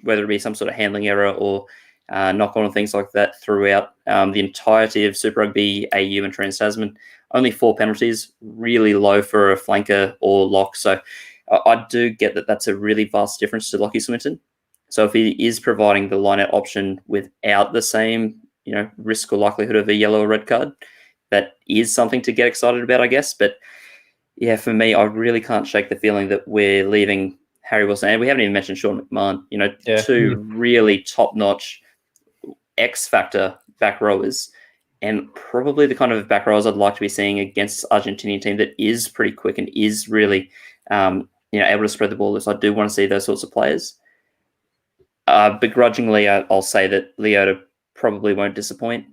whether it be some sort of handling error or knock on and things like that throughout the entirety of Super Rugby, AU and Trans-Tasman. Only 4 penalties, really low for a flanker or lock. So I do get that that's a really vast difference to Lockie Swinton. So if he is providing the line-out option without the same, risk or likelihood of a yellow or red card, that is something to get excited about, I guess. But yeah, for me, I really can't shake the feeling that we're leaving Harry Wilson, and we haven't even mentioned Sean McMahon, 2 really top-notch X-factor back rowers, and probably the kind of back rowers I'd like to be seeing against this Argentinian team that is pretty quick and is really, able to spread the ball. So I do want to see those sorts of players. Begrudgingly, I'll say that Leota probably won't disappoint.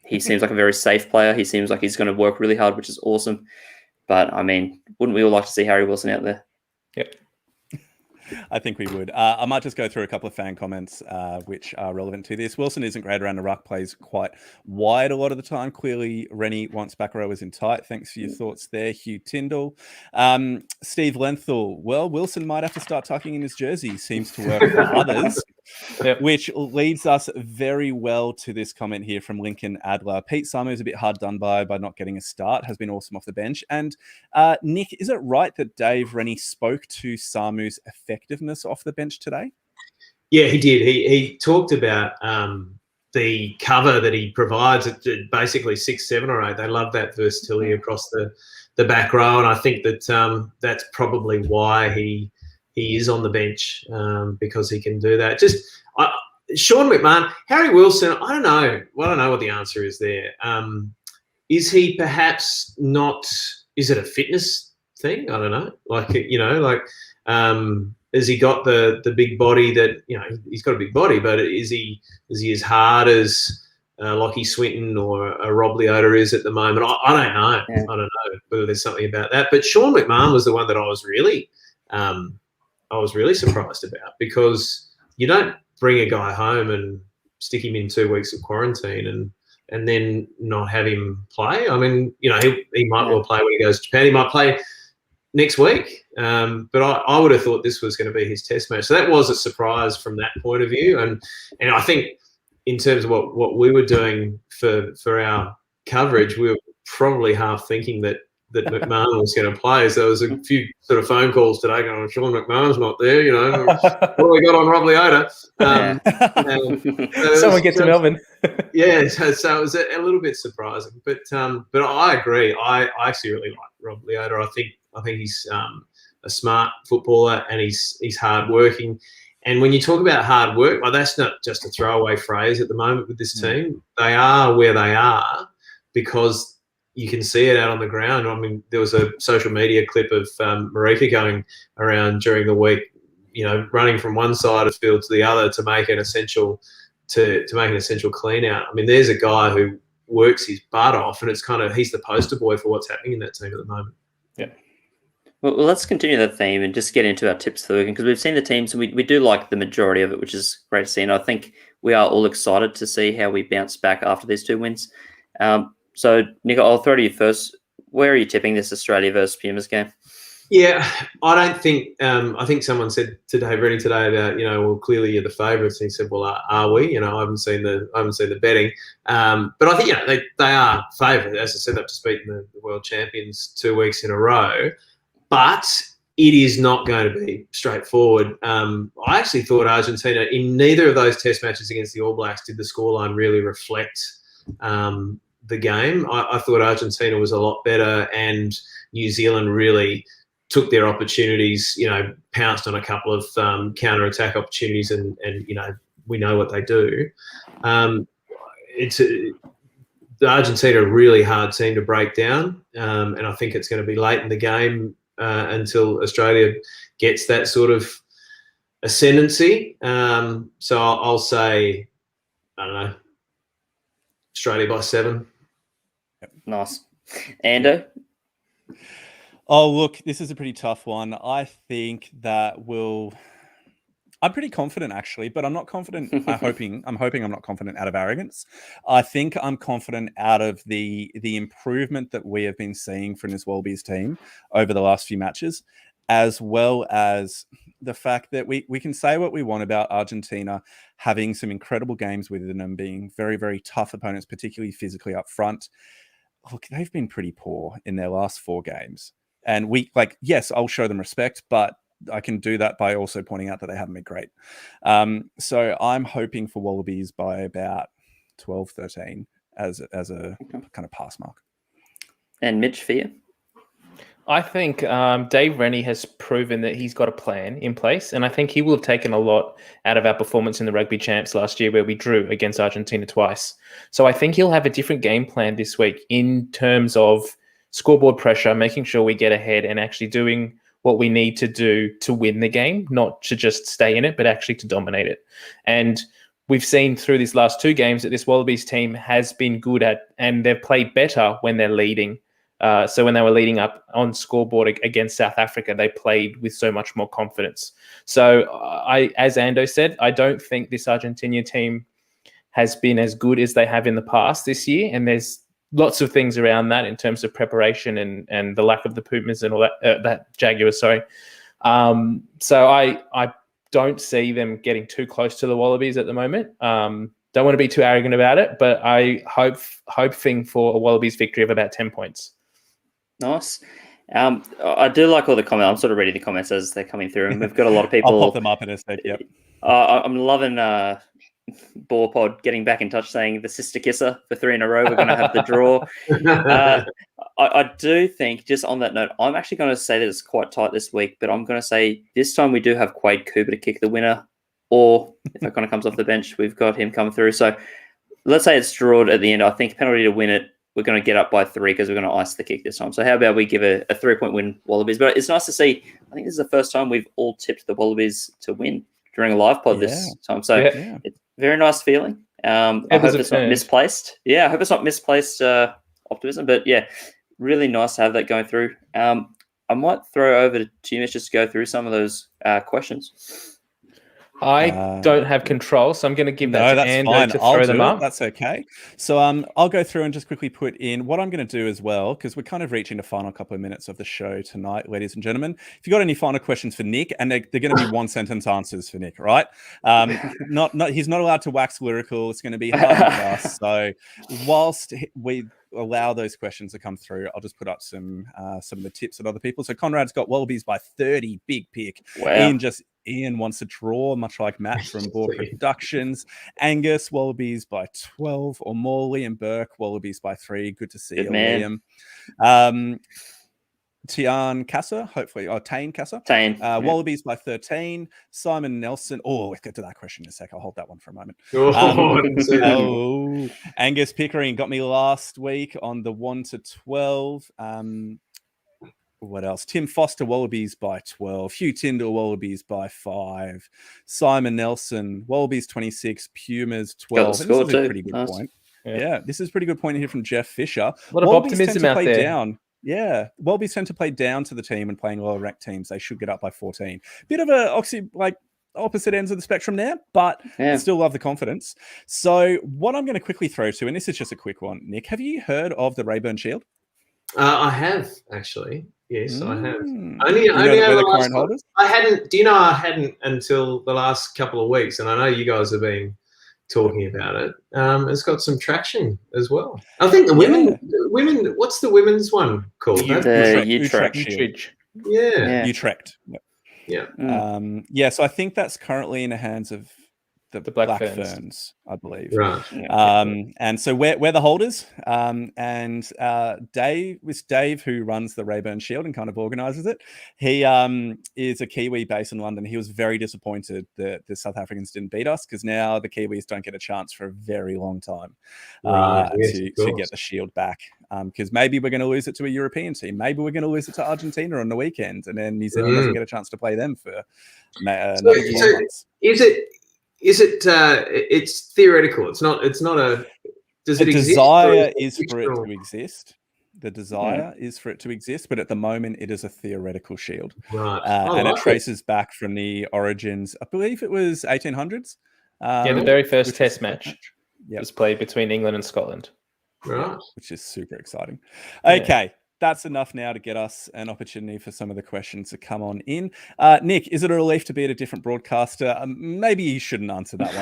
He seems like a very safe player. He seems like he's going to work really hard, which is awesome. But, I mean, wouldn't we all like to see Harry Wilson out there? Yep. I think we would. I might just go through a couple of fan comments which are relevant to this. Wilson isn't great around the ruck, plays quite wide a lot of the time. Clearly, Rennie wants back rowers in tight. Thanks for your thoughts there, Hugh Tyndall. Steve Lenthal, well, Wilson might have to start tucking in his jersey. Seems to work for others. Yep. Which leads us very well to this comment here from Lincoln Adler. Pete Samu is a bit hard done by not getting a start, has been awesome off the bench. And Nick, is it right that Dave Rennie spoke to Samu's effectiveness off the bench today? Yeah, he did. He talked about the cover that he provides at basically 6, 7 or 8. They love that versatility across the back row. And I think that that's probably why he is on the bench, because he can do that. Sean McMahon, Harry Wilson, I don't know what the answer is there. Is he perhaps not, is it a fitness thing? I don't know. Has he got the big body that, he's got a big body, but is he as hard as Lachie Swinton or Rob Leota is at the moment? I don't know. Yeah. I don't know whether there's something about that. But Sean McMahon was the one that I was really surprised about, because you don't bring a guy home and stick him in 2 weeks of quarantine and then not have him play. I mean, he might well play when he goes to Japan. He might play next week. But I would have thought this was going to be his test match. So that was a surprise from that point of view. And I think in terms of what we were doing for our coverage, we were probably half thinking that McMahon was going to play. So there was a few sort of phone calls today going, Sean McMahon's not there, what do we got on Rob Leota? Someone get to Melbourne. Yeah, so it was a little bit surprising. But I agree. I actually really like Rob Leota. I think he's a smart footballer, and he's hard-working. And when you talk about hard work, that's not just a throwaway phrase at the moment with this team. They are where they are because you can see it out on the ground. I mean, there was a social media clip of Marika going around during the week, running from one side of the field to the other to make an essential clean out. I mean, there's a guy who works his butt off, and it's he's the poster boy for what's happening in that team at the moment. Yeah. Well, let's continue that theme and just get into our tips for the weekend, because we've seen the teams and we do like the majority of it, which is great to see. And I think we are all excited to see how we bounce back after these 2 wins. So, Nick, I'll throw to you first. Where are you tipping this Australia versus Pumas game? Yeah, I don't think. I think someone said to Dave Rennie today about, well, clearly you're the favourites. And he said, well, are we? I haven't seen the betting. But I think they are favourites. As I said, they've just beaten the world champions 2 weeks in a row. But it is not going to be straightforward. I actually thought Argentina, in neither of those test matches against the All Blacks, did the scoreline really reflect the game. I thought Argentina was a lot better, and New Zealand really took their opportunities, pounced on a couple of counter-attack opportunities, and we know what they do. The Argentina a really hard team to break down, and I think it's going to be late in the game until Australia gets that sort of ascendancy. So I'll say, I don't know, Australia by 7. Nice. Ando? Oh, look, this is a pretty tough one. I think that I'm pretty confident, actually, but I'm not confident. I'm hoping I'm not confident out of arrogance. I think I'm confident out of the improvement that we have been seeing from this Wallabies team over the last few matches, as well as the fact that we can say what we want about Argentina having some incredible games within them, being very, very tough opponents, particularly physically up front. Look, they've been pretty poor in their last 4 games. And yes, I'll show them respect, but I can do that by also pointing out that they haven't been great. So I'm hoping for Wallabies by about 12-13 as a kind of pass mark. And Mitch, for you? I think Dave Rennie has proven that he's got a plan in place, and I think he will have taken a lot out of our performance in the Rugby Champs last year, where we drew against Argentina twice. So I think he'll have a different game plan this week in terms of scoreboard pressure, making sure we get ahead and actually doing what we need to do to win the game, not to just stay in it, but actually to dominate it. And we've seen through these last 2 games that this Wallabies team has been good at, and they've played better when they're leading. So when they were leading up on scoreboard against South Africa, they played with so much more confidence. So as Ando said, I don't think this Argentina team has been as good as they have in the past this year. And there's lots of things around that in terms of preparation and the lack of the Pumas and all that Jaguars, sorry. So I don't see them getting too close to the Wallabies at the moment. Don't want to be too arrogant about it, but I hoping for a Wallabies victory of about 10 points. Nice. I do like all the comments. I'm sort of reading the comments as they're coming through, and we've got a lot of people. I'll pop them up in a sec. Yep. I'm loving Boarpod getting back in touch, saying the sister kisser for 3 in a row. We're going to have the draw. I do think, just on that note, I'm actually going to say that it's quite tight this week, but I'm going to say this time we do have Quade Cooper to kick the winner, or if it kind of comes off the bench, we've got him coming through. So let's say it's drawed at the end. I think penalty to win it, we're going to get up by 3 because we're going to ice the kick this time. So how about we give a 3-point win Wallabies? But it's nice to see. I think this is the first time we've all tipped the Wallabies to win during a live pod this time. So it's a very nice feeling. I hope it's not misplaced. Yeah, I hope it's not misplaced optimism. But yeah, really nice to have that going through. I might throw over to you, Mitch, just to go through some of those questions. I don't have control, so I'm going to give that to Ando to throw them up. That's okay. So I'll go through and just quickly put in what I'm going to do as well, because we're kind of reaching the final couple of minutes of the show tonight, ladies and gentlemen. If you've got any final questions for Nick, and they're going to be one-sentence answers for Nick, right? He's not allowed to wax lyrical. It's going to be hard and fast. So whilst we allow those questions to come through, I'll just put up some of the tips that other people. So Conrad's got Wallabies by 30, big pick. Wow. Ian wants a draw, much like Matt from Board Productions. Angus, Wallabies by 12 or more. Liam Burke, Wallabies by 3. Good to see you, Liam. Tian Casa, hopefully. Tane Casa. Wallabies by 13. Simon Nelson. Oh, we'll get to that question in a sec. I'll hold that one for a moment. Angus Pickering got me last week on the 1 to 12. What else? Tim Foster, Wallabies by 12. Hugh Tyndall, Wallabies by 5. Simon Nelson, Wallabies 26. Pumas 12. Got the score this is a pretty good point. Yeah, this is a pretty good point here from Jeff Fisher. A lot of optimism out there. Yeah, Wallabies tend to play down to the team and playing lower ranked teams. They should get up by 14. Bit of a opposite ends of the spectrum there, but I still love the confidence. So what I'm going to quickly throw to, and this is just a quick one, Nick, have you heard of the Rayburn Shield? I have, actually. Yes, I have. Only over the current holders? I hadn't. Do you know I hadn't until the last couple of weeks, and I know you guys have been talking about it. It's got some traction as well. I think the women. What's the women's one called? Utrecht. Yeah. Utrecht. Yeah. So I think that's currently in the hands of the Black Ferns, I believe. Right. And so we're the holders. And Dave, who runs the Rayburn Shield and kind of organizes it, he is a Kiwi based in London. He was very disappointed that the South Africans didn't beat us, because now the Kiwis don't get a chance for a very long time to get the Shield back. Because maybe we're going to lose it to a European team. Maybe we're going to lose it to Argentina on the weekend, and then New Zealand doesn't get a chance to play them for another 12 months. It's theoretical. It's not a. Does it exist? The desire is for it to exist. The desire is for it to exist, but at the moment it is a theoretical shield. Right. And it traces back from the origins. I believe it was 1800s. The very first test match was played between England and Scotland. Right. Which is super exciting. Okay. That's enough now to get us an opportunity for some of the questions to come on in. Nick, is it a relief to be at a different broadcaster? Maybe you shouldn't answer that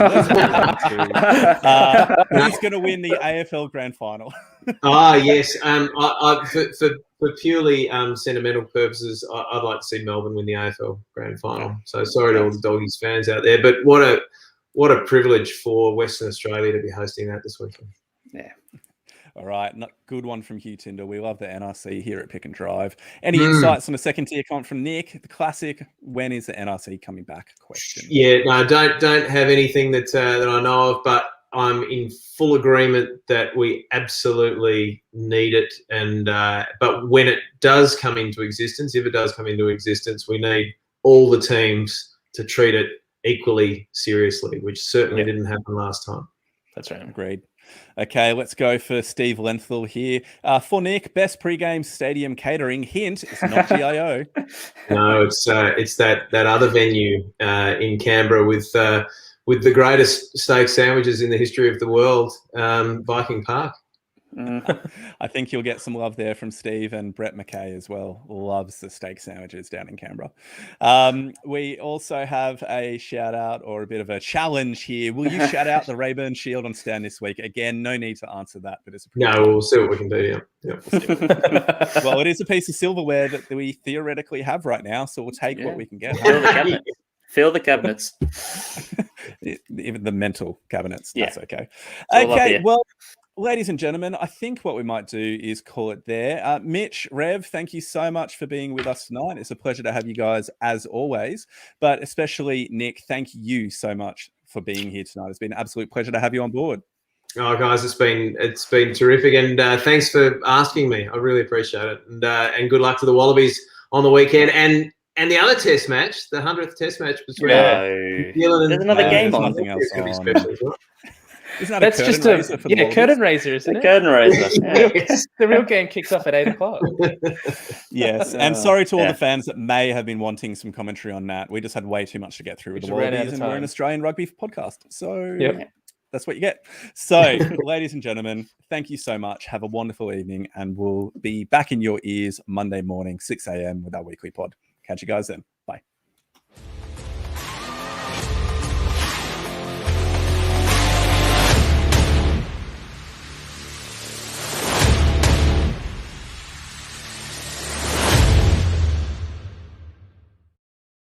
one. Who's going to win the AFL Grand Final? Yes. For purely sentimental purposes, I'd like to see Melbourne win the AFL Grand Final. So sorry to all the Doggies fans out there, but what a privilege for Western Australia to be hosting that this weekend. Yeah. All right, good one from Hugh Tyndall. We love the NRC here at Pick and Drive. Any insights on the second tier comment from Nick? The classic, when is the NRC coming back question? Yeah, no, don't have anything that I know of, but I'm in full agreement that we absolutely need it. And but when it does come into existence, if it does come into existence, we need all the teams to treat it equally seriously, which certainly didn't happen last time. That's right. Agreed. Okay, let's go for Steve Lenthal here. For Nick, best pre-game stadium catering. Hint, it's not GIO. No, it's that other venue in Canberra with the greatest steak sandwiches in the history of the world, Viking Park. I think you'll get some love there from Steve, and Brett McKay as well loves the steak sandwiches down in Canberra. We also have a shout out or a bit of a challenge here. Will you shout out the Rayburn Shield on stand this week? Again, no need to answer that, but it's we'll see what we can do. Yeah. Well, it is a piece of silverware that we theoretically have right now, so we'll take what we can get. Fill the cabinets. Even the mental cabinets. That's okay. It's Okay, well, ladies and gentlemen, I think what we might do is call it there. Mitch, Rev, thank you so much for being with us tonight. It's a pleasure to have you guys as always, but especially Nick, thank you so much for being here tonight. It's been an absolute pleasure to have you on board. Oh, guys, it's been terrific, and thanks for asking me. I really appreciate it, and good luck to the Wallabies on the weekend, and the other Test match, the 100th Test match between New Zealand and there's another game on. It's going to be special as well. Isn't that That's just a curtain raiser, isn't it? Curtain raiser. The real game kicks off at 8:00. Yes, and sorry to all the fans that may have been wanting some commentary on that. We just had way too much to get through with the Wallabies, and we're an Australian rugby podcast, so that's what you get. So, ladies and gentlemen, thank you so much. Have a wonderful evening, and we'll be back in your ears Monday morning, 6 a.m. with our weekly pod. Catch you guys then.